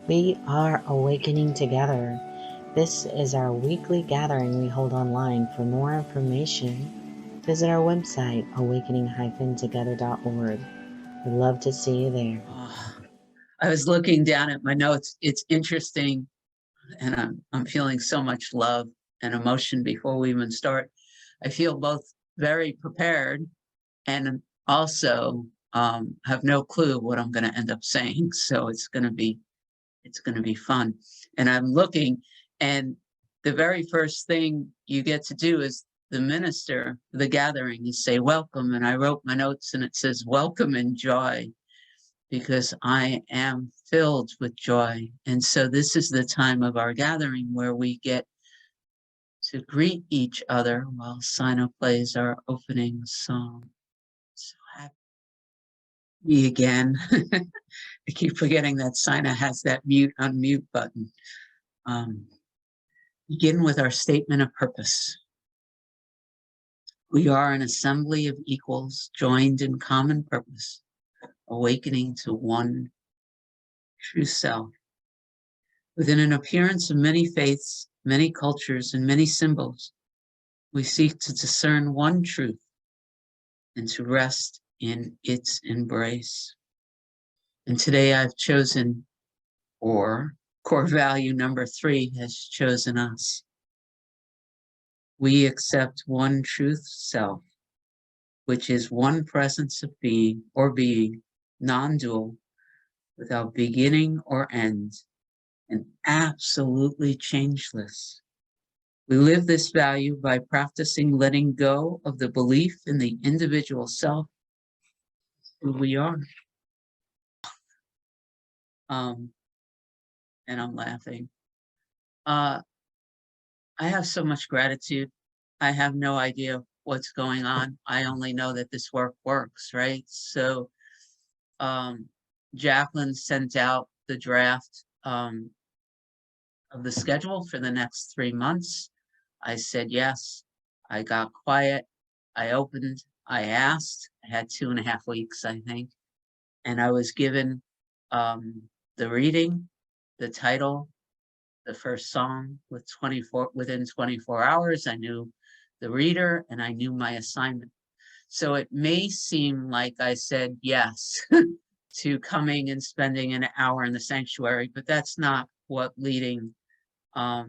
We are awakening together. This is our weekly gathering we hold online. For more information, visit our website, awakening-together.org. We'd love to see you there. I was looking down at my notes. It's interesting, and I'm feeling so much love and emotion before we even start. I feel both very prepared and also have no clue what I'm going to end up saying. So it's going to be fun. And I'm looking, and the very first thing you get to do is the minister, the gathering, is say welcome. And I wrote my notes, and it says welcome and joy, because I am filled with joy. And so this is the time of our gathering where we get to greet each other while Sina plays our opening song. So happy to be again. I keep forgetting that Sina has that mute unmute button. Begin with our statement of purpose. We are an assembly of equals joined in common purpose, awakening to one true self. Within an appearance of many faiths, many cultures, and many symbols, we seek to discern one truth and to rest in its embrace. And today I've chosen, or core value number 3 has chosen us. We accept one truth self, which is one presence of being or being, non-dual, without beginning or end, and absolutely changeless. We live this value by practicing letting go of the belief in the individual self, who we are. And I'm laughing. I have so much gratitude. I have no idea what's going on. I only know that this work works, right? So Jacqueline sent out the draft of the schedule for the next 3 months. I said yes. I got quiet. I opened. I asked. I had 2.5 weeks, I think. And I was given the reading, the title, the first song within 24 hours. I knew the reader and I knew my assignment. So it may seem like I said yes to coming and spending an hour in the sanctuary, but that's not what leading a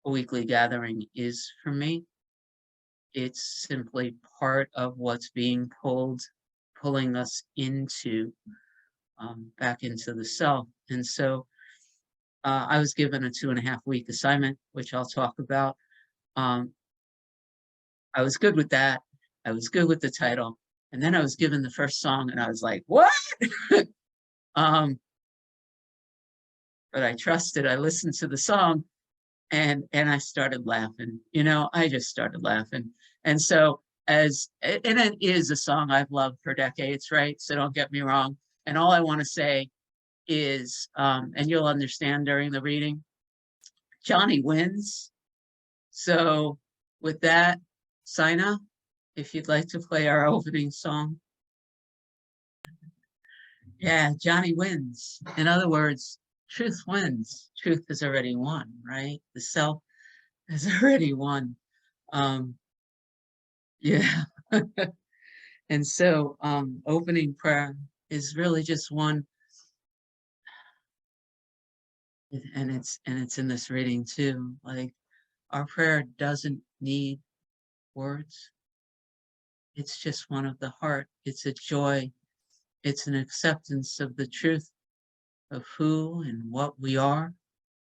weekly gathering is for me. It's simply part of what's being pulling us into back into the self. And so I was given a 2.5 week assignment, which I'll talk about. I was good with that. I was good with the title. And then I was given the first song and I was like, what? But I trusted. I listened to the song and I started laughing. You know, I just started laughing. And so and it is a song I've loved for decades, right? So don't get me wrong. And all I want to say is, and you'll understand during the reading, Johnny wins. So with that, Sina, if you'd like to play our opening song. Yeah, Johnny wins. In other words, truth wins. Truth has already won, right? The self has already won. Yeah. And so opening prayer is really just one, and it's in this reading too. Like, our prayer doesn't need words. It's just one of the heart. It's a joy. It's an acceptance of the truth of who and what we are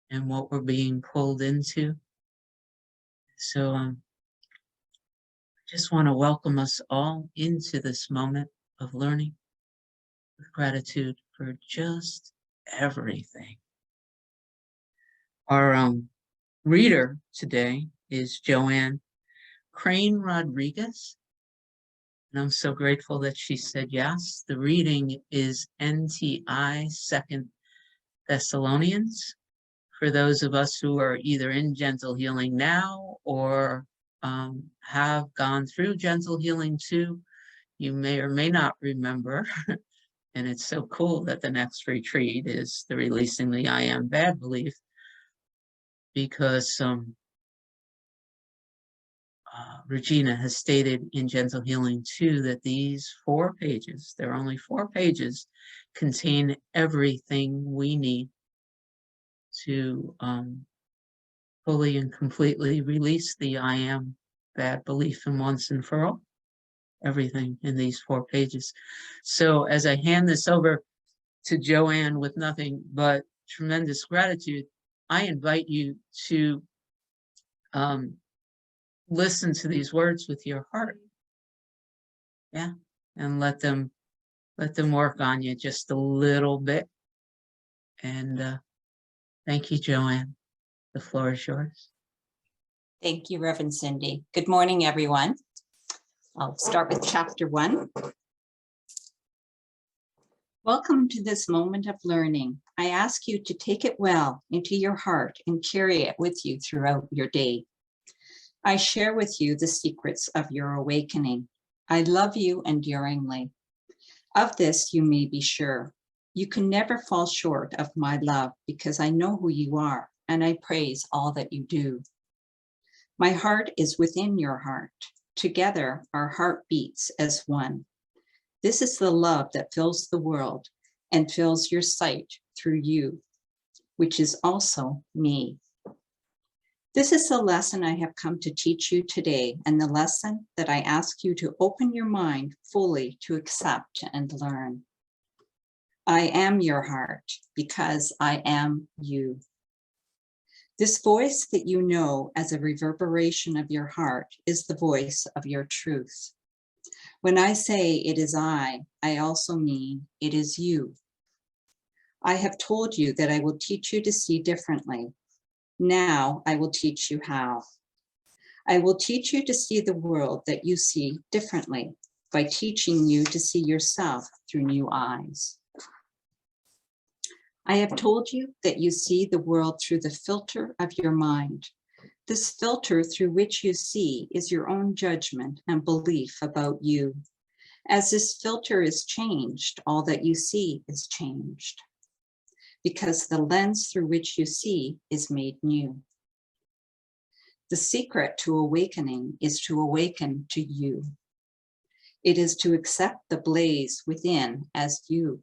and what we're being pulled into. So I just want to welcome us all into this moment of learning with gratitude for just everything. Our reader today is Joanne Crane-Rodrigues, and I'm so grateful that she said yes. The reading is NTI 2nd Thessalonians. For those of us who are either in gentle healing now or have gone through gentle healing too, you may or may not remember And it's so cool that the next retreat is the releasing the I am bad belief, because Regina has stated in Gentle Healing 2 that these 4 pages, there are only 4 pages, contain everything we need to fully and completely release the I am bad belief in once and for all. Everything in these 4 pages. So as I hand this over to Joanne with nothing but tremendous gratitude, I invite you to listen to these words with your heart. Yeah. And let them work on you just a little bit. And thank you, Joanne. The floor is yours. Thank you, Rev Cyndi. Good morning, everyone. I'll start with chapter 1. Welcome to this moment of learning. I ask you to take it well into your heart and carry it with you throughout your day. I share with you the secrets of your awakening. I love you enduringly. Of this, you may be sure. You can never fall short of my love because I know who you are and I praise all that you do. My heart is within your heart. Together, our heart beats as one. This is the love that fills the world and fills your sight through you, which is also me. This is the lesson I have come to teach you today, and the lesson that I ask you to open your mind fully to accept and learn. I am your heart because I am you. This voice that you know as a reverberation of your heart is the voice of your truth. When I say it is I also mean it is you. I have told you that I will teach you to see differently. Now I will teach you how. I will teach you to see the world that you see differently by teaching you to see yourself through new eyes. I have told you that you see the world through the filter of your mind. This filter through which you see is your own judgment and belief about you. As this filter is changed, all that you see is changed, because the lens through which you see is made new. The secret to awakening is to awaken to you. It is to accept the blaze within as you.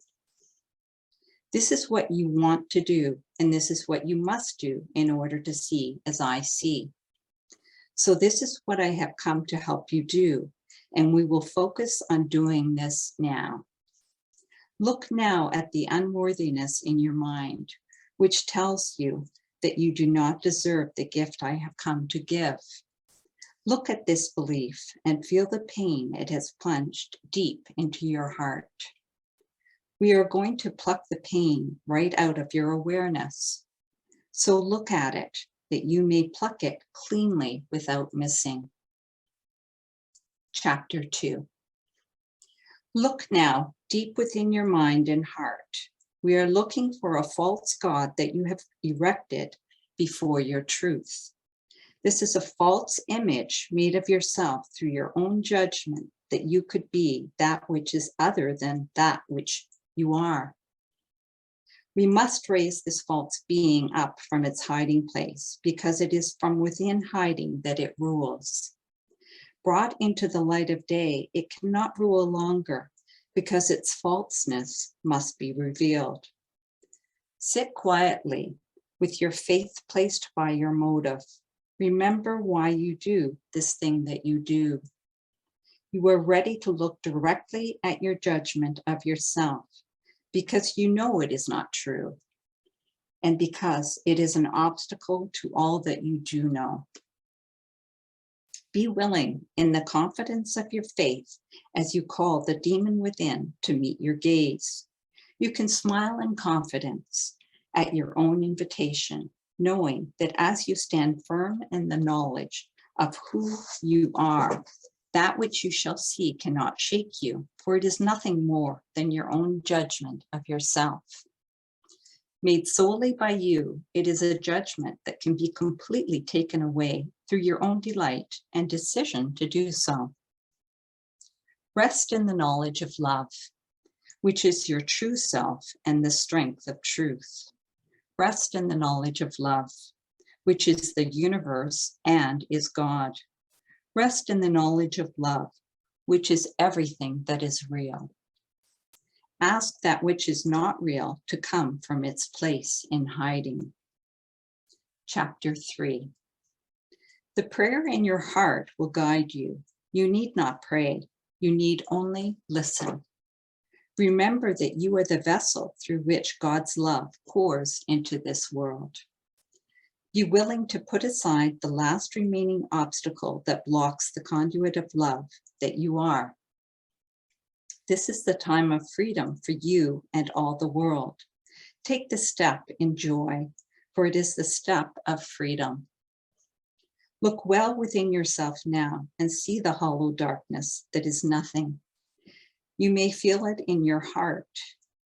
This is what you want to do, and this is what you must do in order to see as I see. So this is what I have come to help you do, and we will focus on doing this now. Look now at the unworthiness in your mind, which tells you that you do not deserve the gift I have come to give. Look at this belief and feel the pain it has plunged deep into your heart. We are going to pluck the pain right out of your awareness. So look at it, that you may pluck it cleanly without missing. Chapter 2. Look now deep within your mind and heart. We are looking for a false God that you have erected before your truth. This is a false image made of yourself through your own judgment that you could be that which is other than that which you are. We must raise this false being up from its hiding place, because it is from within hiding that it rules. Brought into the light of day, it cannot rule longer, because its falseness must be revealed. Sit quietly with your faith placed by your motive. Remember why you do this thing that you do. You are ready to look directly at your judgment of yourself, because you know it is not true, and because it is an obstacle to all that you do know. Be willing in the confidence of your faith as you call the demon within to meet your gaze. You can smile in confidence at your own invitation, knowing that as you stand firm in the knowledge of who you are, that which you shall see cannot shake you, for it is nothing more than your own judgment of yourself. Made solely by you, it is a judgment that can be completely taken away through your own delight and decision to do so. Rest in the knowledge of love. which is your true self and the strength of truth. Rest in the knowledge of love, which is the universe and is God. Rest in the knowledge of love, which is everything that is real. Ask that which is not real to come from its place in hiding. Chapter 3. The prayer in your heart will guide you. You need not pray. You need only listen. Remember that you are the vessel through which God's love pours into this world. Be willing to put aside the last remaining obstacle that blocks the conduit of love that you are. This is the time of freedom for you and all the world. Take the step in joy, for it is the step of freedom. Look well within yourself now and see the hollow darkness that is nothing. You may feel it in your heart.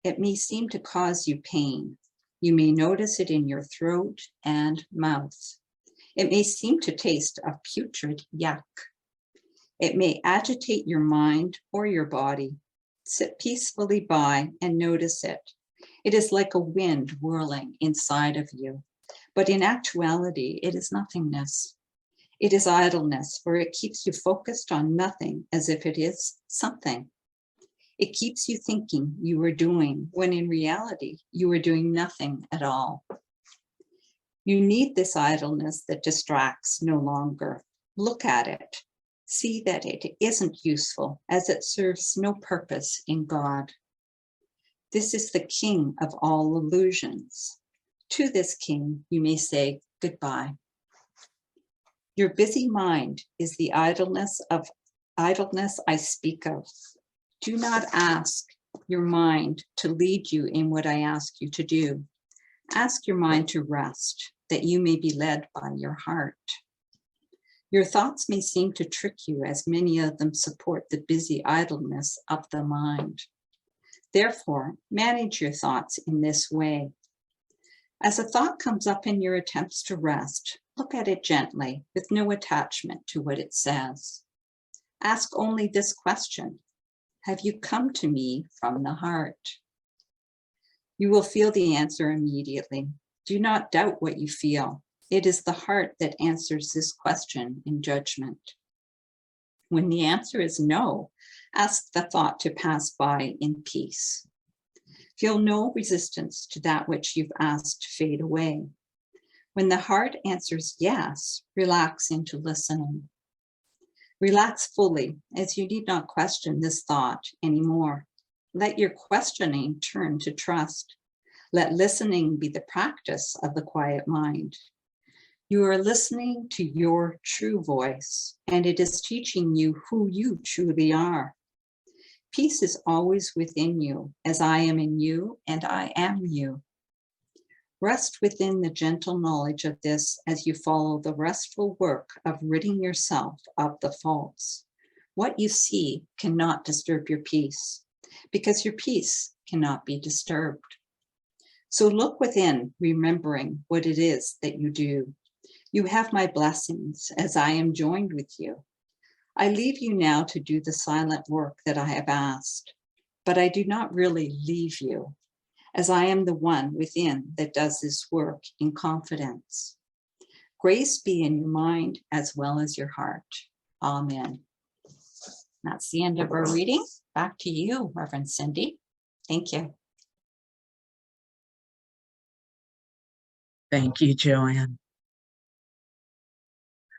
It may seem to cause you pain. You may notice it in your throat and mouth. It may seem to taste of putrid yuck. It may agitate your mind or your body. Sit peacefully by and notice it. It is like a wind whirling inside of you, but in actuality, it is nothingness. It is idleness, for it keeps you focused on nothing as if it is something. It keeps you thinking you are doing, when in reality, you are doing nothing at all. You need this idleness that distracts no longer. Look at it. See that it isn't useful, as it serves no purpose in God. This is the king of all illusions. To this king, you may say goodbye. Your busy mind is the idleness I speak of. Do not ask your mind to lead you in what I ask you to do. Ask your mind to rest, that you may be led by your heart. Your thoughts may seem to trick you, as many of them support the busy idleness of the mind. Therefore, manage your thoughts in this way. As a thought comes up in your attempts to rest, look at it gently, with no attachment to what it says. Ask only this question: have you come to me from the heart? You will feel the answer immediately. Do not doubt what you feel. It is the heart that answers this question in judgment. When the answer is no, ask the thought to pass by in peace. Feel no resistance to that which you've asked to fade away. When the heart answers yes, relax into listening. Relax fully, as you need not question this thought anymore. Let your questioning turn to trust. Let listening be the practice of the quiet mind. You are listening to your true voice, and it is teaching you who you truly are. Peace is always within you, as I am in you and I am you. Rest within the gentle knowledge of this as you follow the restful work of ridding yourself of the faults. What you see cannot disturb your peace, because your peace cannot be disturbed. So look within, remembering what it is that you do. You have my blessings as I am joined with you. I leave you now to do the silent work that I have asked, but I do not really leave you, as I am the one within that does this work in confidence. Grace be in your mind as well as your heart. Amen. That's the end of our reading. Back to you, Reverend Cyndi. Thank you. Thank you, Joanne.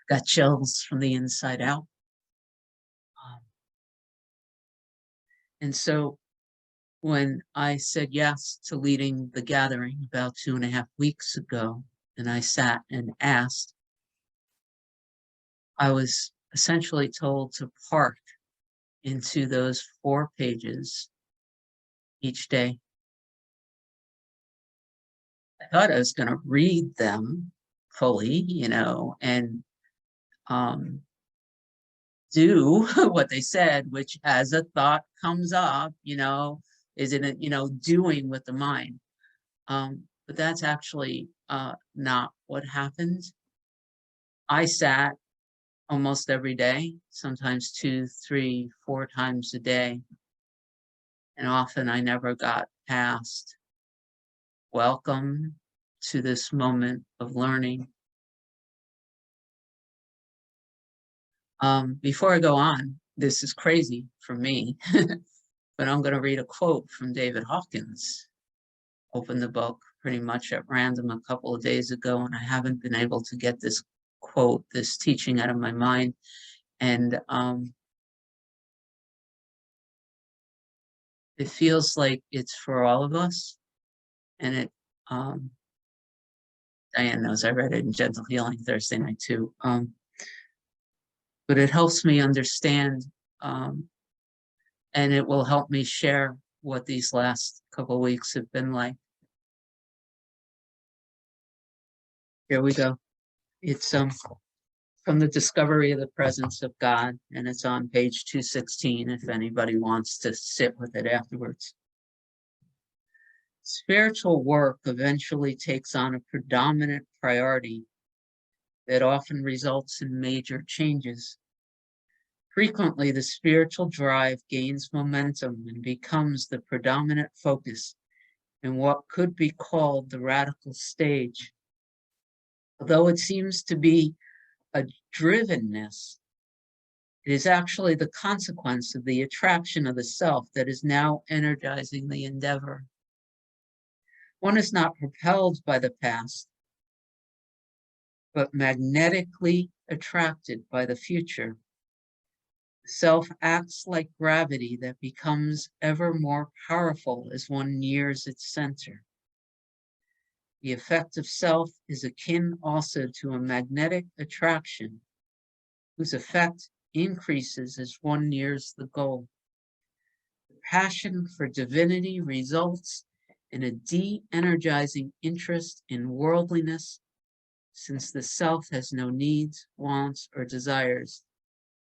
Got chills from the inside out. And so when I said yes to leading the gathering about 2.5 weeks ago, and I sat and asked, I was essentially told to park into those 4 pages each day. I thought I was going to read them fully, and do what they said, which as a thought comes up, is it, doing with the mind. But that's actually not what happened. I sat almost every day, sometimes 2, 3, 4 times a day. And often I never got past welcome to this moment of learning. Before I go on, this is crazy for me, but I'm going to read a quote from David Hawkins. Opened the book pretty much at random a couple of days ago, and I haven't been able to get this quote, this teaching out of my mind. And it feels like it's for all of us. And it, Diane knows I read it in Gentle Healing Thursday night too. But it helps me understand, and it will help me share what these last couple of weeks have been like. Here we go. It's from the Discovery of the Presence of God, and it's on page 216 if anybody wants to sit with it afterwards. Spiritual work eventually takes on a predominant priority that often results in major changes. Frequently, the spiritual drive gains momentum and becomes the predominant focus in what could be called the radical stage. Although it seems to be a drivenness, it is actually the consequence of the attraction of the self that is now energizing the endeavor. One is not propelled by the past, but magnetically attracted by the future. The self acts like gravity that becomes ever more powerful as one nears its center. The effect of self is akin also to a magnetic attraction, whose effect increases as one nears the goal. The passion for divinity results in a de-energizing interest in worldliness, since the self has no needs, wants, or desires,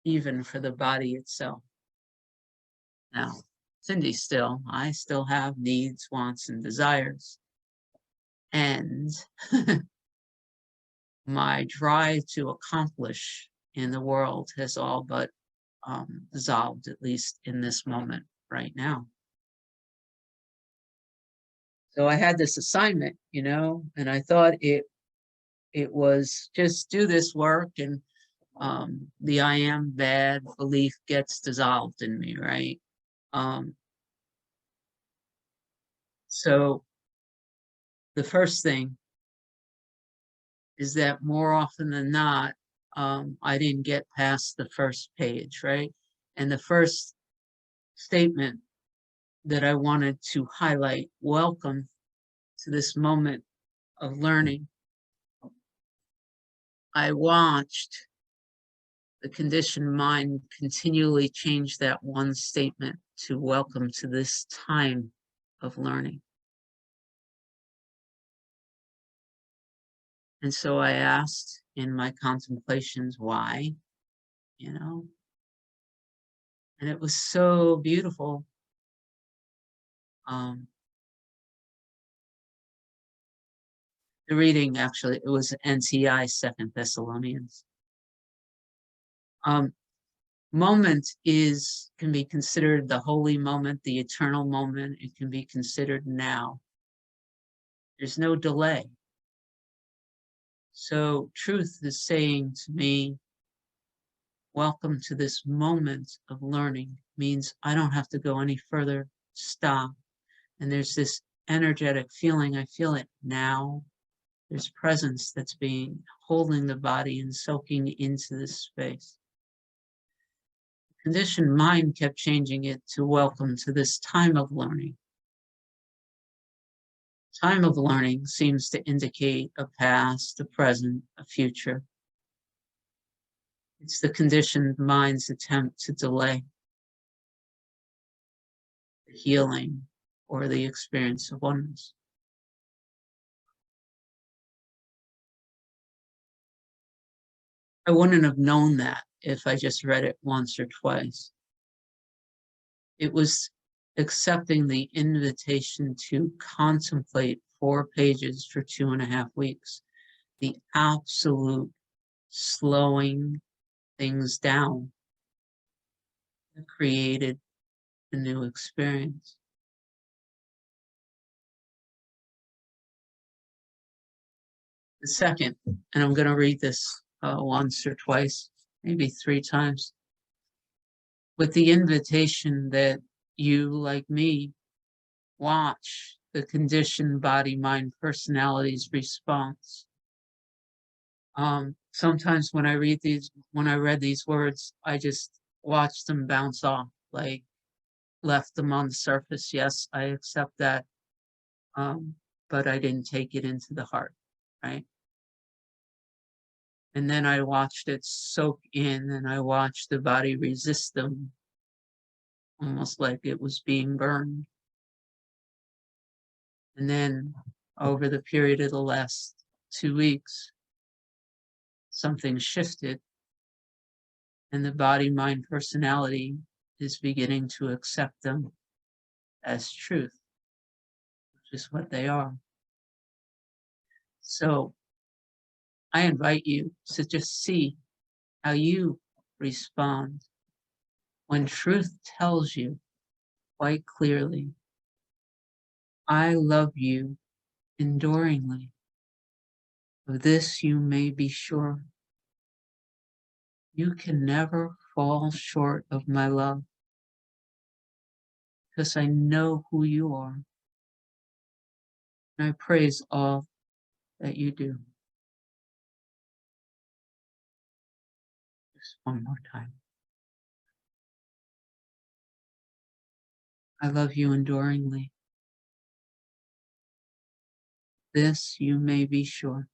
even for the body itself. Now, Cyndi I still have needs, wants, and desires. And my drive to accomplish in the world has all but dissolved, at least in this moment right now. So I had this assignment, and I thought it was just do this work, and the I am bad belief gets dissolved in me, right? So the first thing is that more often than not, I didn't get past the first page, right? And the first statement that I wanted to highlight, welcome to this moment of learning. I watched the conditioned mind continually change that one statement to welcome to this time of learning. And so I asked in my contemplations why, and it was so beautiful. The reading, actually, it was NCI 2nd Thessalonians. Moment can be considered the holy moment, the eternal moment. It can be considered now. There's no delay. So truth is saying to me, welcome to this moment of learning, means I don't have to go any further, stop. And there's this energetic feeling, I feel it now. There's presence that's holding the body and soaking into this space. Conditioned mind kept changing it to welcome to this time of learning. Time of learning seems to indicate a past, a present, a future. It's the conditioned mind's attempt to delay the healing or the experience of oneness. I wouldn't have known that if I just read it once or twice. It was accepting the invitation to contemplate 4 pages for 2.5 weeks. The absolute slowing things down that created a new experience. The second, and I'm going to read this once or twice, maybe 3 times, with the invitation that you, like me, watch the conditioned body, mind, personality's response. Sometimes when I read when I read these words, I just watched them bounce off, like left them on the surface. Yes, I accept that. But I didn't take it into the heart, right? And then I watched it soak in, and I watched the body resist them, almost like it was being burned. And then over the period of the last 2 weeks, something shifted, and the body, mind, personality is beginning to accept them as truth, which is what they are. So I invite you to just see how you respond when truth tells you quite clearly, I love you enduringly. Of this you may be sure. You can never fall short of my love, because I know who you are. And I praise all that you do. Just one more time. I love you enduringly. This you may be sure.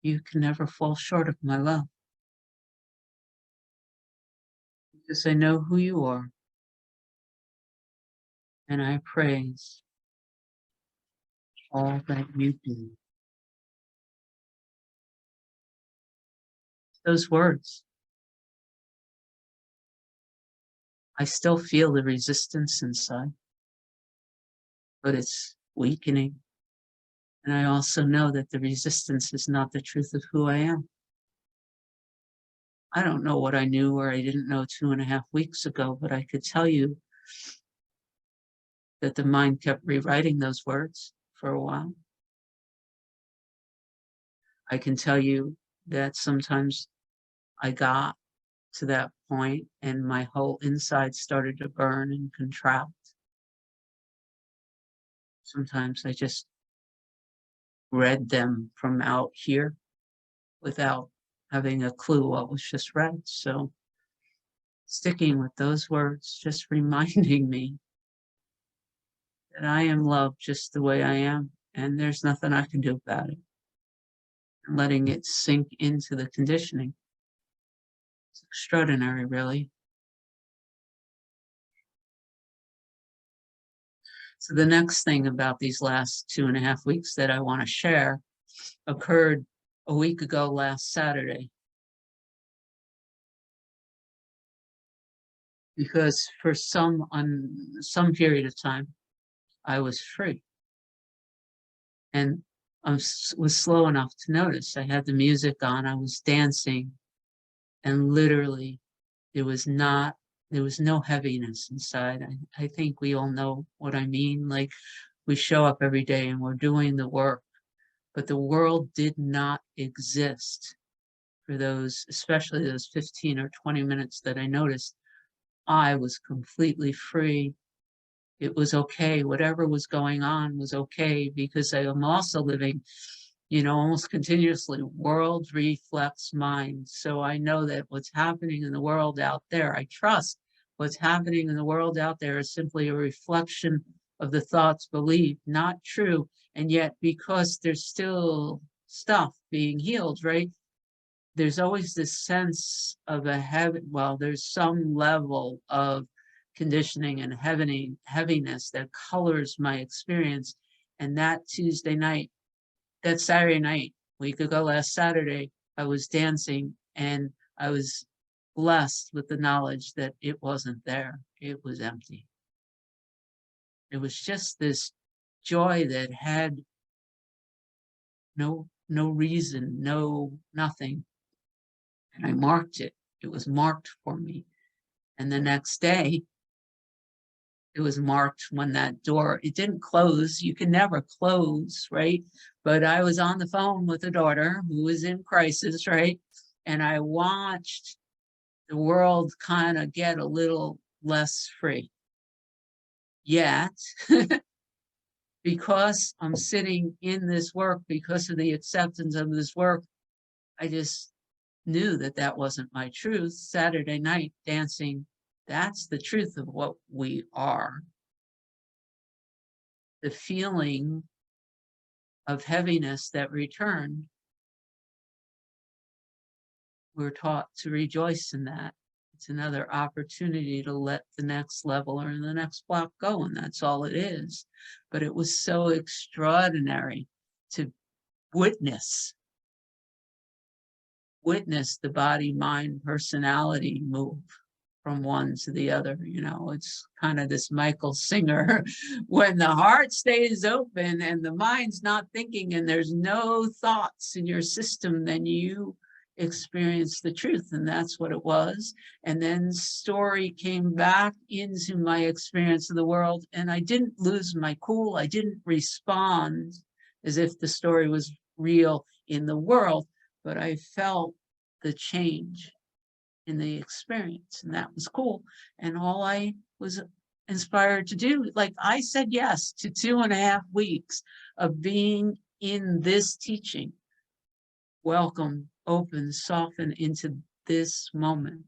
You can never fall short of my love, because I know who you are. And I praise all that you do. Those words, I still feel the resistance inside, but it's weakening. And I also know that the resistance is not the truth of who I am. I don't know what I knew or I didn't know 2.5 weeks ago, but I could tell you that the mind kept rewriting those words for a while. I can tell you that sometimes I got to that point and my whole inside started to burn and contract. Sometimes I just read them from out here without having a clue what was just read. So sticking with those words, just reminding me that I am loved just the way I am, and there's nothing I can do about it. And letting it sink into the conditioning. It's extraordinary, really. So the next thing about these last 2.5 weeks that I want to share occurred a week ago last Saturday. Because for some period of time, I was free. And I was slow enough to notice. I had the music on, I was dancing, and literally there was no heaviness inside. I think we all know what I mean. Like, we show up every day and we're doing the work, but the world did not exist for those, especially those 15 or 20 minutes that I noticed. I was completely free. It was okay. Whatever was going on was okay, because I am also living, almost continuously. World reflects mind. So I know that what's happening in the world out there, I trust what's happening in the world out there is simply a reflection of the thoughts believed, not true. And yet, because there's still stuff being healed, right? There's always this sense of there's some level of conditioning and heaviness that colors my experience. And that Saturday night, a week ago last Saturday, I was dancing and I was blessed with the knowledge that it wasn't there. It was empty. It was just this joy that had no reason, nothing. And I marked it. It was marked for me. And the next day, it was marked when that door, it didn't close. You can never close, right? But I was on the phone with a daughter who was in crisis, right? And I watched the world kind of get a little less free. Yet, because I'm sitting in this work, because of the acceptance of this work, I just knew that that wasn't my truth. Saturday night dancing, that's the truth of what we are. The feeling of heaviness that returned, we're taught to rejoice in that. It's another opportunity to let the next level or the next block go, and that's all it is. But it was so extraordinary to witness the body, mind, personality move from one to the other. You know, it's kind of this Michael Singer, when the heart stays open and the mind's not thinking and there's no thoughts in your system, then you experience the truth. And that's what it was. And then story came back into my experience of the world, and I didn't lose my cool. I didn't respond as if the story was real in the world, but I felt the change in the experience, and that was cool. And all I was inspired to do, like I said yes to 2.5 weeks of being in this teaching. Welcome, open, soften into this moment.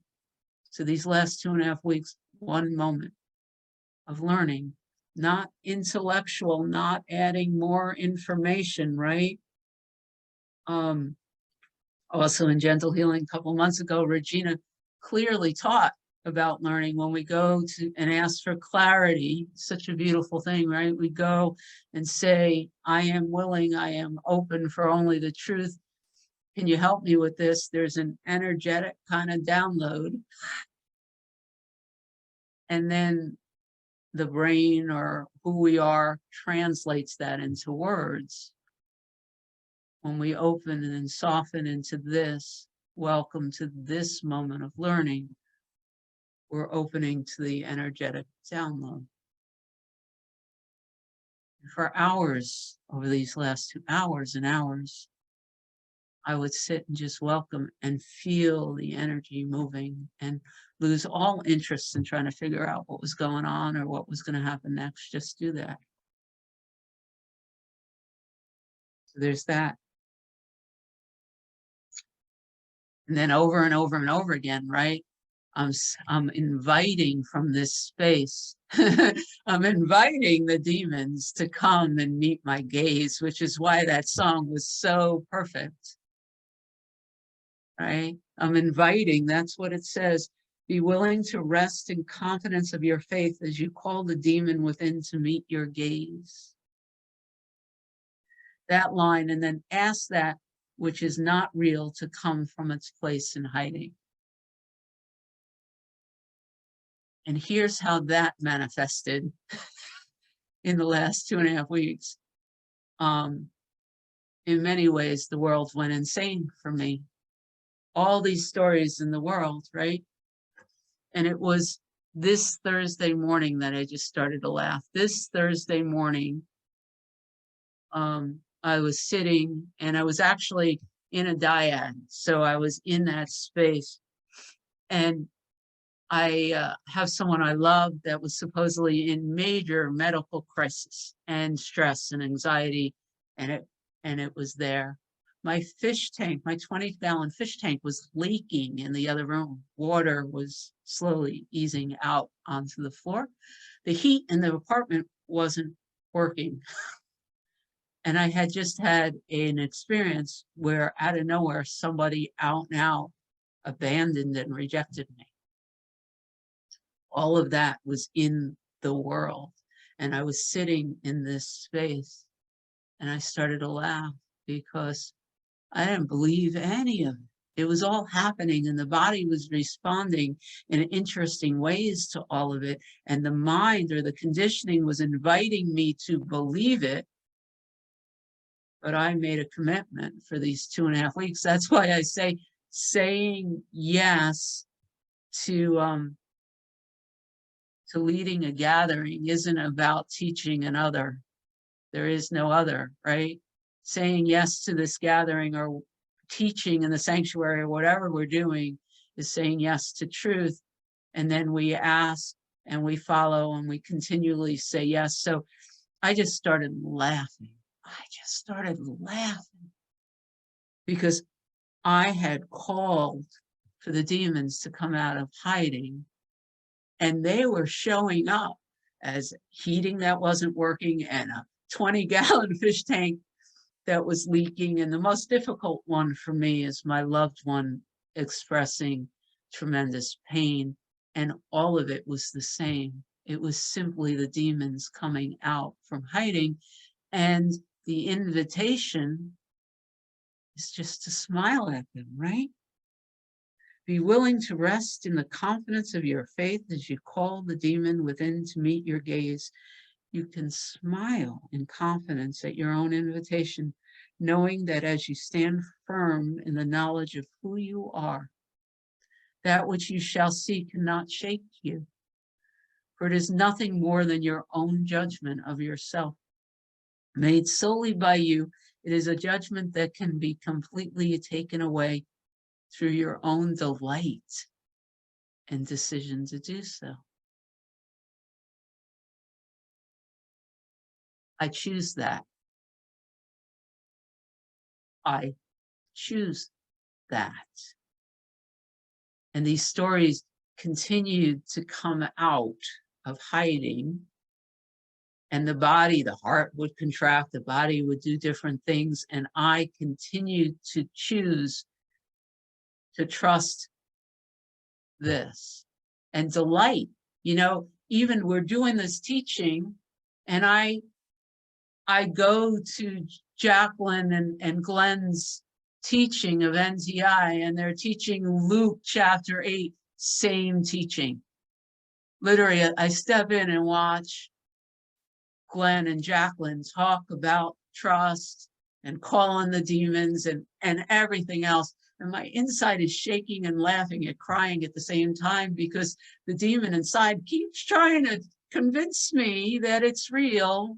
So these last 2.5 weeks, one moment of learning, not intellectual, not adding more information, right? Also in Gentle Healing a couple months ago, Regina clearly taught about learning. When we go to and ask for clarity, such a beautiful thing, right? We go and say, I am willing, I am open for only the truth. Can you help me with this? There's an energetic kind of download. And then the brain, or who we are, translates that into words. When we open and soften into this, welcome to this moment of learning, we're opening to the energetic download. For hours, over these last 2 hours and hours, I would sit and just welcome and feel the energy moving and lose all interest in trying to figure out what was going on or what was going to happen next. Just do that. So there's that. And then over and over and over again, right? I'm inviting from this space. I'm inviting the demons to come and meet my gaze, which is why that song was so perfect. Right? I'm inviting, that's what it says. Be willing to rest in confidence of your faith as you call the demon within to meet your gaze. That line, and then ask that which is not real to come from its place in hiding. And here's how that manifested in the last 2.5 weeks. In many ways, the world went insane for me. All these stories in the world, right? And it was this Thursday morning that I just started to laugh. This Thursday morning, I was sitting, and I was actually in a dyad. So I was in that space, and I have someone I love that was supposedly in major medical crisis and stress and anxiety, and it was there. My fish tank, my 20-gallon fish tank, was leaking in the other room. Water was slowly easing out onto the floor. The heat in the apartment wasn't working. And I had just had an experience where out of nowhere, somebody out and out abandoned and rejected me. All of that was in the world. And I was sitting in this space, and I started to laugh because I didn't believe any of it. It was all happening, and the body was responding in interesting ways to all of it. And the mind, or the conditioning, was inviting me to believe it. But I made a commitment for these 2.5 weeks. That's why I say saying yes to to leading a gathering isn't about teaching another. There is no other, right? Saying yes to this gathering or teaching in the sanctuary or whatever we're doing is saying yes to truth. And then we ask and we follow and we continually say yes. So I just started laughing. Because I had called for the demons to come out of hiding, and they were showing up as heating that wasn't working and a 20-gallon fish tank that was leaking. And the most difficult one for me is my loved one expressing tremendous pain. And all of it was the same. It was simply the demons coming out from hiding. And the invitation is just to smile at them, right? Be willing to rest in the confidence of your faith as you call the demon within to meet your gaze. You can smile in confidence at your own invitation, knowing that as you stand firm in the knowledge of who you are, that which you shall see cannot shake you, for it is nothing more than your own judgment of yourself. Made solely by you, it is a judgment that can be completely taken away through your own delight and decision to do so. I choose that. I choose that. And these stories continued to come out of hiding, and the body, the heart would contract, the body would do different things, and I continued to choose to trust this and delight. You know, even we're doing this teaching, and I go to Jacqueline and Glenn's teaching of NTI, and they're teaching Luke chapter 8, same teaching. Literally, I step in and watch Glenn and Jacqueline talk about trust and calling the demons and everything else. And my inside is shaking and laughing and crying at the same time, because the demon inside keeps trying to convince me that it's real.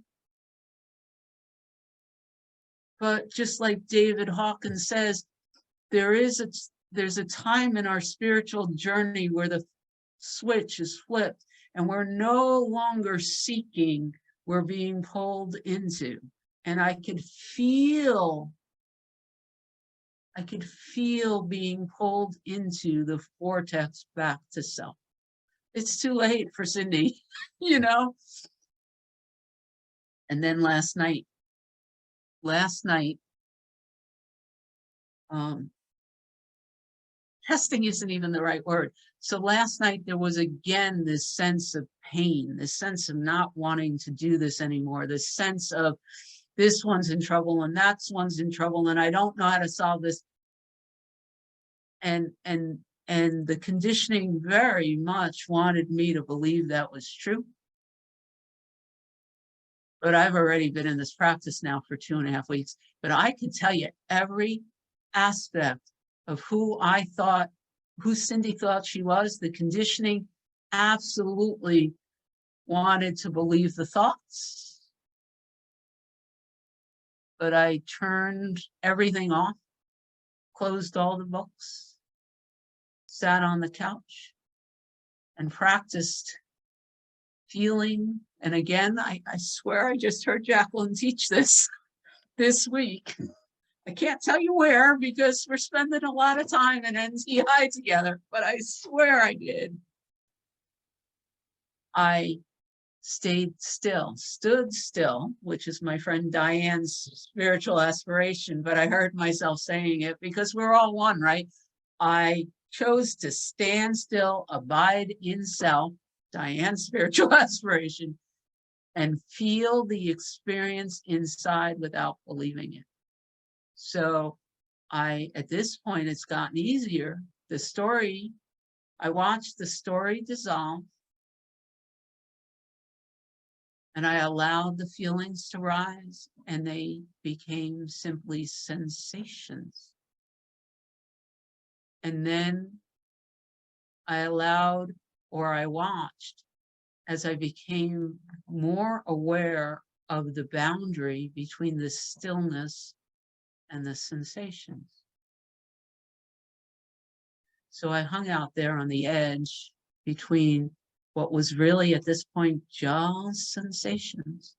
But just like David Hawkins says, there's a time in our spiritual journey where the switch is flipped and we're no longer seeking, we're being pulled into. And I could feel being pulled into the vortex back to self. It's too late for Cyndi, you know? And then last night, testing isn't even the right word. So last night there was again this sense of pain, this sense of not wanting to do this anymore, this sense of this one's in trouble and that's one's in trouble and I don't know how to solve this. And the conditioning very much wanted me to believe that was true. But I've already been in this practice now for 2.5 weeks. But I can tell you every aspect of who Cyndi thought she was, the conditioning absolutely wanted to believe the thoughts. But I turned everything off, closed all the books, sat on the couch, and practiced feeling. And again, I swear I just heard Jacqueline teach this week. I can't tell you where because we're spending a lot of time in NTI together, but I swear I did. I stood still, which is my friend Diane's spiritual aspiration, but I heard myself saying it because we're all one, right? I chose to stand still, abide in self, Diane's spiritual aspiration, and feel the experience inside without believing it. So at this point, it's gotten easier. I watched the story dissolve, and I allowed the feelings to rise, and they became simply sensations. And then I watched as I became more aware of the boundary between the stillness and the sensations. So I hung out there on the edge between what was really at this point just sensations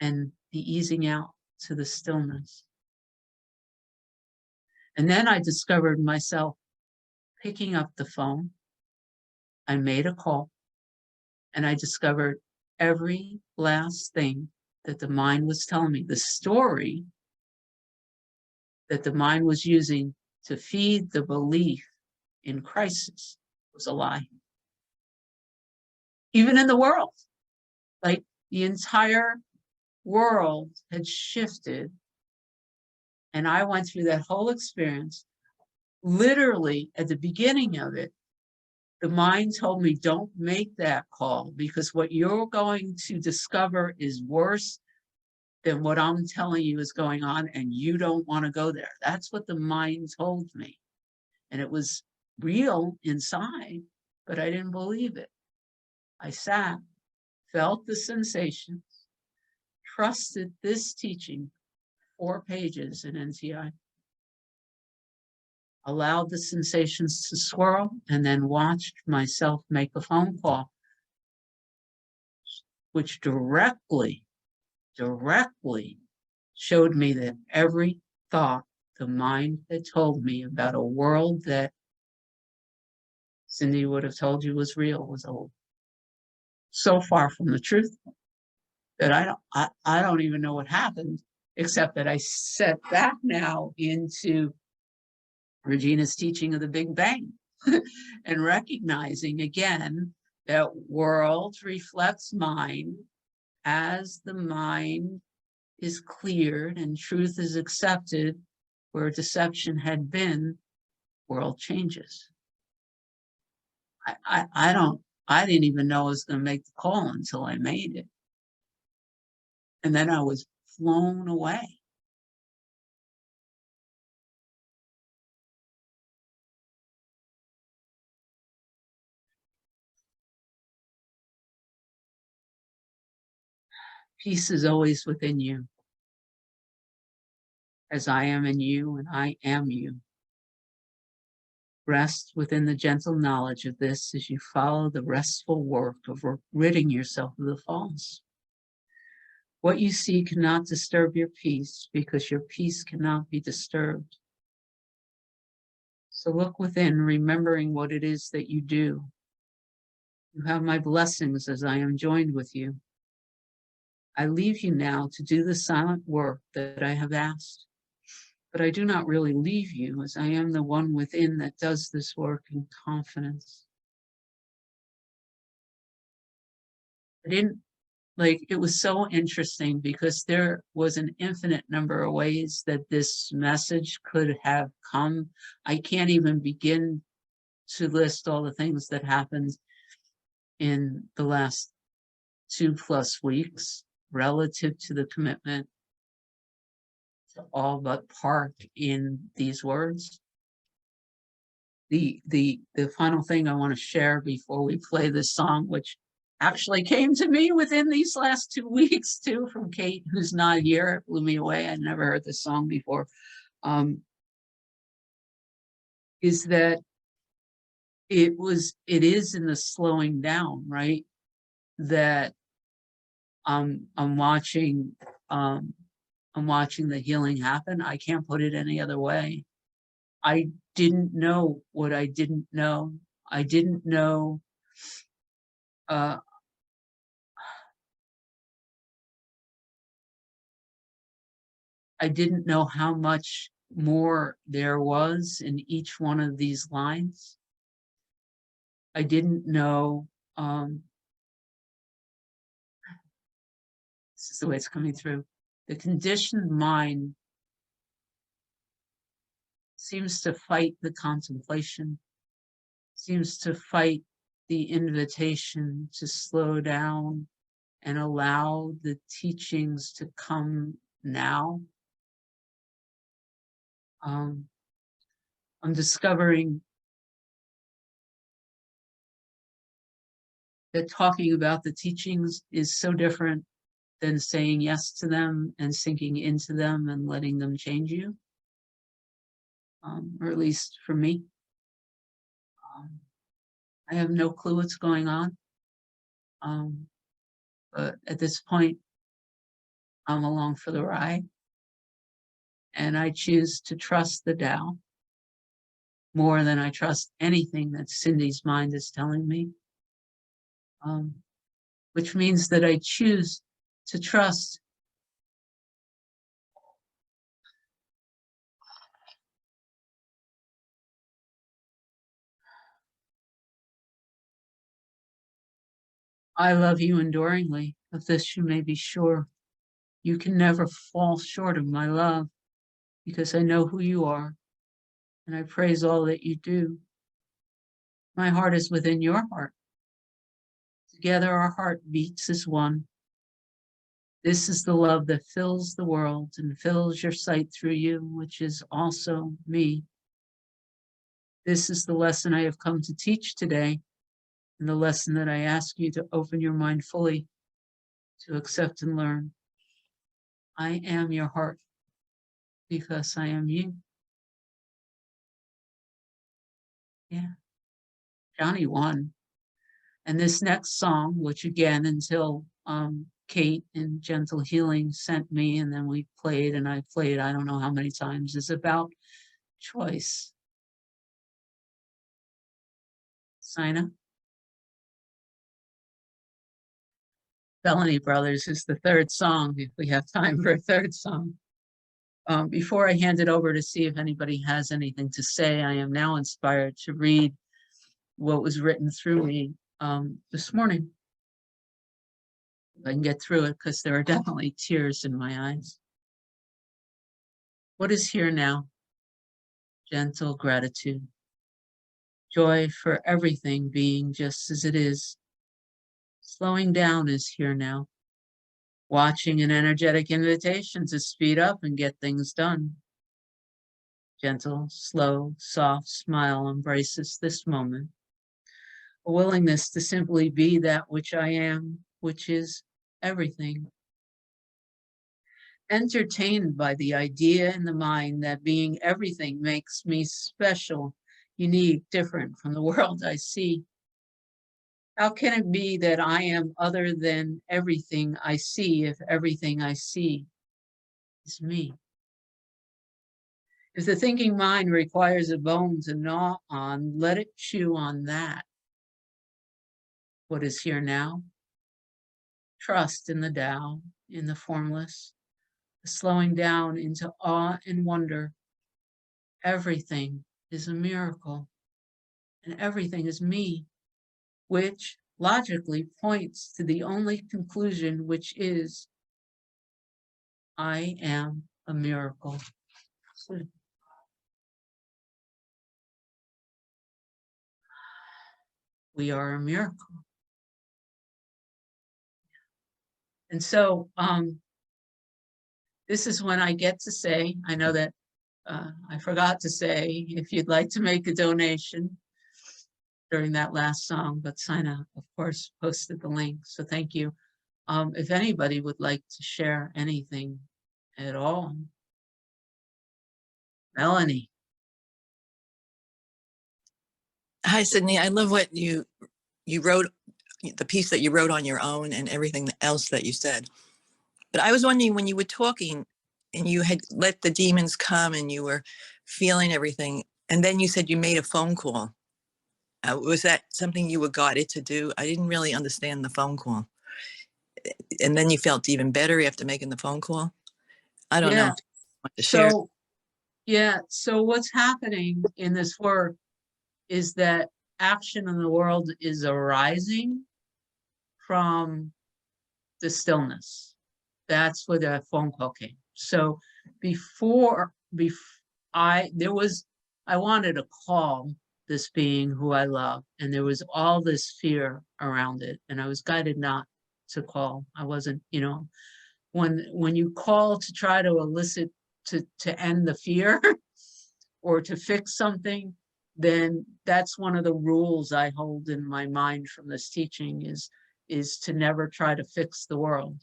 and the easing out to the stillness. And then I discovered myself picking up the phone. I made a call and I discovered every last thing that the mind was telling me. The story that the mind was using to feed the belief in crisis was a lie. Even in the world, like the entire world had shifted. And I went through that whole experience. Literally at the beginning of it, the mind told me, don't make that call because what you're going to discover is worse than what I'm telling you is going on, and you don't want to go there. That's what the mind told me. And it was real inside, but I didn't believe it. I sat, felt the sensations, trusted this teaching, 4 pages in NTI, allowed the sensations to swirl, and then watched myself make a phone call, which directly showed me that every thought the mind had told me about a world that Cyndi would have told you was real was old. So far from the truth that I don't even know what happened, except that I set back now into Regina's teaching of the Big Bang and recognizing again that world reflects mind. As the mind is cleared and truth is accepted, where deception had been, world changes. I didn't even know I was going to make the call until I made it. And then I was blown away. Peace is always within you, as I am in you and I am you. Rest within the gentle knowledge of this as you follow the restful work of ridding yourself of the false. What you see cannot disturb your peace because your peace cannot be disturbed. So look within, remembering what it is that you do. You have my blessings as I am joined with you. I leave you now to do the silent work that I have asked. But I do not really leave you, as I am the one within that does this work in confidence. It was so interesting because there was an infinite number of ways that this message could have come. I can't even begin to list all the things that happened in the last 2+ weeks relative to the commitment to all but park in these words. The final thing I want to share before we play this song, which actually came to me within these last 2 weeks too, from Kate, who's not here. It blew me away. I'd never heard this song before. Is that it is in the slowing down, right? That I'm watching the healing happen. I can't put it any other way. I didn't know what I didn't know. I didn't know I didn't know how much more there was in each one of these lines. I didn't know, this is the way it's coming through. The conditioned mind seems to fight the contemplation, seems to fight the invitation to slow down and allow the teachings to come now. I'm discovering that talking about the teachings is so different than saying yes to them and sinking into them and letting them change you, or at least for me. I have no clue what's going on, but at this point, I'm along for the ride, and I choose to trust the Tao more than I trust anything that Cindy's mind is telling me, which means that I choose to trust I love you enduringly. Of this you may be sure. You can never fall short of my love, because I know who you are, and I praise all that you do. My heart is within your heart. Together our heart beats as one. This is the love that fills the world and fills your sight through you, which is also me. This is the lesson I have come to teach today, and the lesson that I ask you to open your mind fully to accept and learn. I am your heart because I am you. Yeah, Johnny won. And this next song, which again, until Kate and Gentle Healing sent me, and then we played, and I played I don't know how many times, is about choice. Sina? Felony Brothers is the third song, if we have time for a third song. Before I hand it over to see if anybody has anything to say, I am now inspired to read what was written through me this morning. If I can get through it, because there are definitely tears in my eyes. What is here now? Gentle gratitude. Joy for everything being just as it is. Slowing down is here now. Watching an energetic invitation to speed up and get things done. Gentle, slow, soft smile embraces this moment. A willingness to simply be that which I am, which is everything. Entertained by the idea in the mind that being everything makes me special, unique, different from the world I see. How can it be that I am other than everything I see if everything I see is me? If the thinking mind requires a bone to gnaw on, let it chew on that. What is here now? Trust in the Tao, in the formless, the slowing down into awe and wonder. Everything is a miracle, and everything is me, which logically points to the only conclusion, which is, I am a miracle. We are a miracle. And so this is when I get to say, I know that I forgot to say, if you'd like to make a donation during that last song, but Sina, of course, posted the link, so thank you. If anybody would like to share anything at all. Melanie. Hi, Sydney. I love what you wrote, the piece that you wrote on your own and everything else that you said. But I was wondering, when you were talking and you had let the demons come and you were feeling everything, and then you said you made a phone call. Was that something you were guided to do? I didn't really understand the phone call. And then you felt even better after making the phone call? I don't know. To share. So, yeah, so what's happening in this work is that action in the world is arising from the stillness. That's where the phone call came. So I wanted to call this being who I love, and there was all this fear around it, and I was guided not to call. I wasn't, when you call to try to elicit to end the fear or to fix something, then that's one of the rules I hold in my mind from this teaching is to never try to fix the world.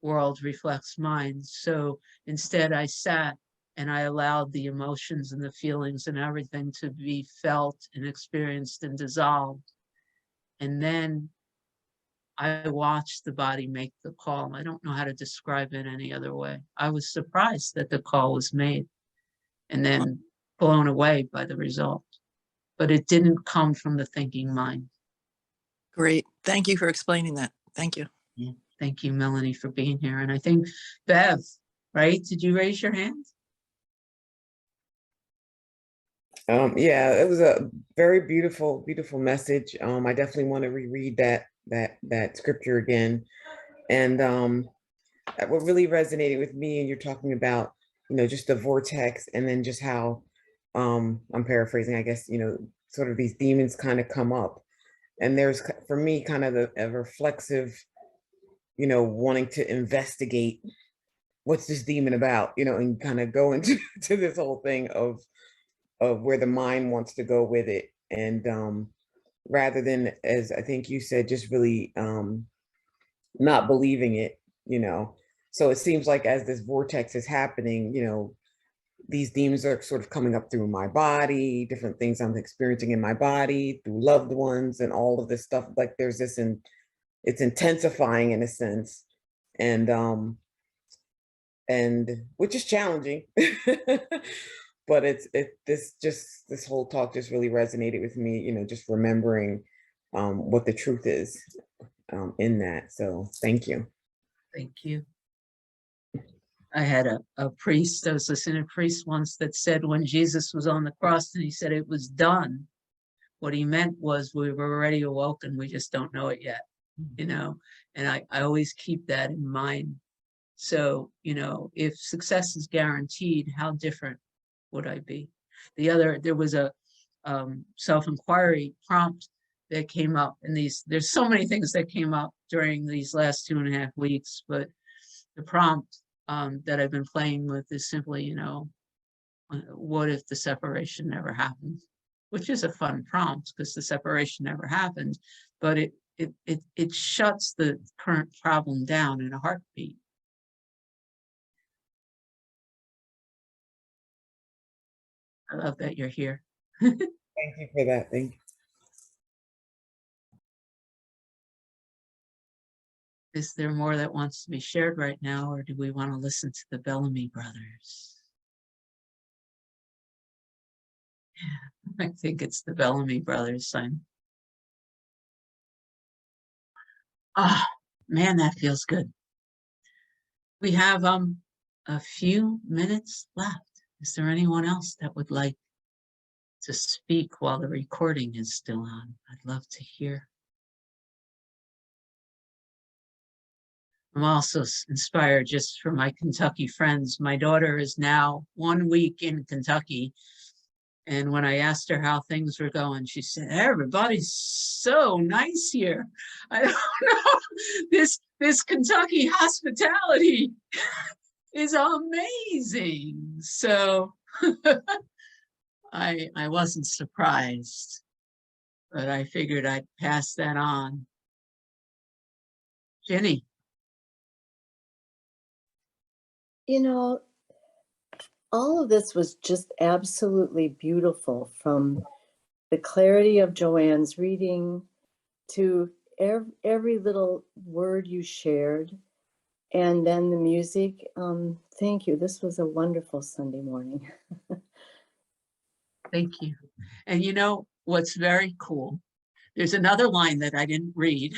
World reflects mind. So instead I sat and I allowed the emotions and the feelings and everything to be felt and experienced and dissolved. And then I watched the body make the call. I don't know how to describe it any other way. I was surprised that the call was made and then blown away by the result. But it didn't come from the thinking mind. Great. Thank you for explaining that. Thank you. Yeah. Thank you, Melanie, for being here. And I think Bev, right? Did you raise your hand? Yeah, it was a very beautiful, beautiful message. I definitely want to reread that scripture again. And what really resonated with me, and you're talking about, just the vortex, and then just how, I'm paraphrasing, I guess, sort of these demons kind of come up. And there's, for me, kind of a reflexive, wanting to investigate what's this demon about, and kind of go into to this whole thing of where the mind wants to go with it. And rather than, as I think you said, just really not believing it, So it seems like as this vortex is happening, these demons are sort of coming up through my body, different things I'm experiencing in my body, through loved ones and all of this stuff. Like there's this, it's intensifying in a sense. And which is challenging. But this whole talk just really resonated with me, just remembering what the truth is in that. So thank you. Thank you. I had a priest, I was listening to a priest once that said when Jesus was on the cross and he said it was done, what he meant was we were already awoken, we just don't know it yet, and I always keep that in mind. So, if success is guaranteed, how different would I be? There was a self-inquiry prompt that came up, and there's so many things that came up during these last 2.5 weeks, but the prompt that I've been playing with is simply, what if the separation never happened? Which is a fun prompt because the separation never happened, but it shuts the current problem down in a heartbeat. I love that you're here. Thank you for that. Thank you. Is there more that wants to be shared right now, or do we want to listen to the Bellamy brothers? Yeah, I think it's the Bellamy brothers' son. Ah, man, that feels good. We have a few minutes left. Is there anyone else that would like to speak while the recording is still on? I'd love to hear. I'm also inspired just for my Kentucky friends. My daughter is now 1 week in Kentucky. And when I asked her how things were going, she said, everybody's so nice here. I don't know, this Kentucky hospitality is amazing. So I wasn't surprised, but I figured I'd pass that on. Jenny. All of this was just absolutely beautiful, from the clarity of Joanne's reading to every little word you shared, and then the music. Thank you. This was a wonderful Sunday morning. Thank you. And what's very cool? There's another line that I didn't read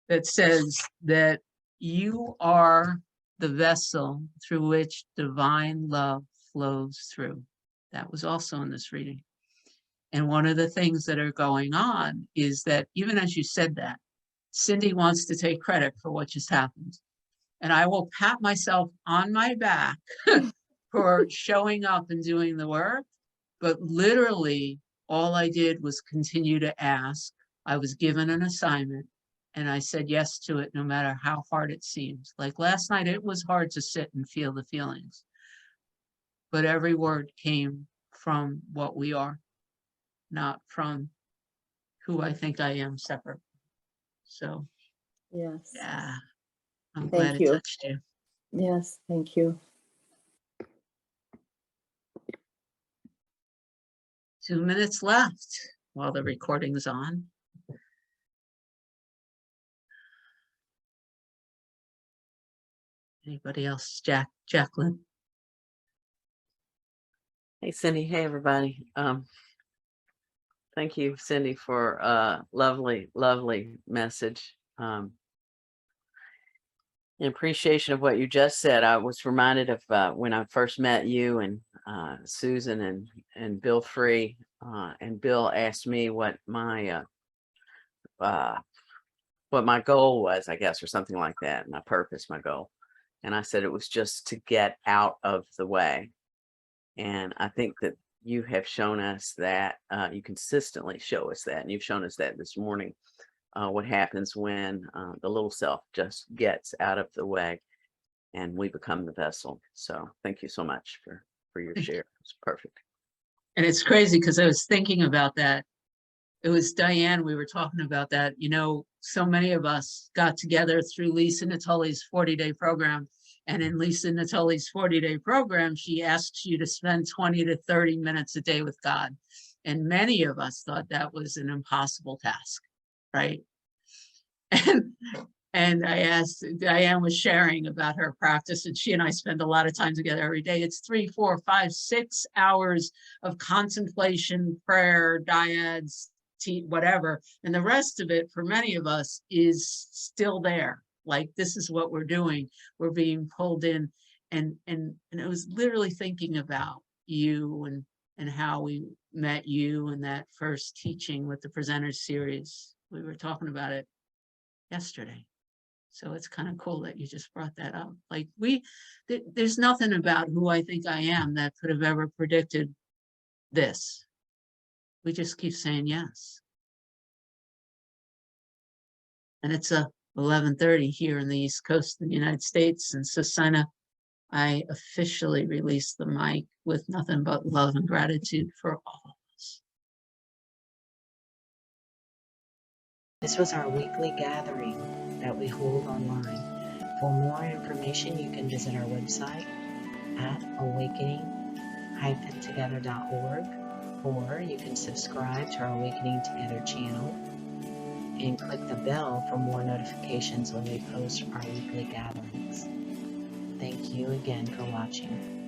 that says that you are the vessel through which divine love flows through. That was also in this reading. And one of the things that are going on is that even as you said that, Cyndi wants to take credit for what just happened. And I will pat myself on my back for showing up and doing the work. But literally, all I did was continue to ask. I was given an assignment, and I said yes to it, no matter how hard it seemed. Like last night, it was hard to sit and feel the feelings. But every word came from what we are, not from who I think I am separate. So, Yes. yeah, I'm Thank glad it you. touched you. Yes, thank you. 2 minutes left while the recording's on. Anybody else? Jacqueline? Hey, Cindy. Hey, everybody. Thank you, Cindy, for a lovely, lovely message. In appreciation of what you just said, I was reminded of when I first met you and Susan and Bill Free. And Bill asked me what my goal was, I guess, or something like that. My purpose, my goal. And I said it was just to get out of the way. And I think that you have shown us that, you consistently show us that, and you've shown us that this morning, what happens when the little self just gets out of the way and we become the vessel. So thank you so much for your share. It's perfect. And it's crazy because I was thinking about that. It was Diane, we were talking about that. You know, so many of us got together through Lisa Natoli's 40-day program. And in Lisa Natoli's 40-day program, she asks you to spend 20 to 30 minutes a day with God. And many of us thought that was an impossible task, right? And I asked, Diane was sharing about her practice, and she and I spend a lot of time together every day. It's 3, 4, 5, 6 hours of contemplation, prayer, dyads, whatever. And the rest of it, for many of us, is still there. Like, this is what we're doing. We're being pulled in. And it was literally thinking about you and how we met you in that first teaching with the presenters series. We were talking about it yesterday. So it's kind of cool that you just brought that up. Like, there's nothing about who I think I am that could have ever predicted this. We just keep saying yes. And it's 11:30 here in the East Coast of the United States. And so, Sina, I officially release the mic with nothing but love and gratitude for all of us. This was our weekly gathering that we hold online. For more information, you can visit our website at awakening-together.org, or you can subscribe to our Awakening Together channel and click the bell for more notifications when we post our weekly gatherings. Thank you again for watching.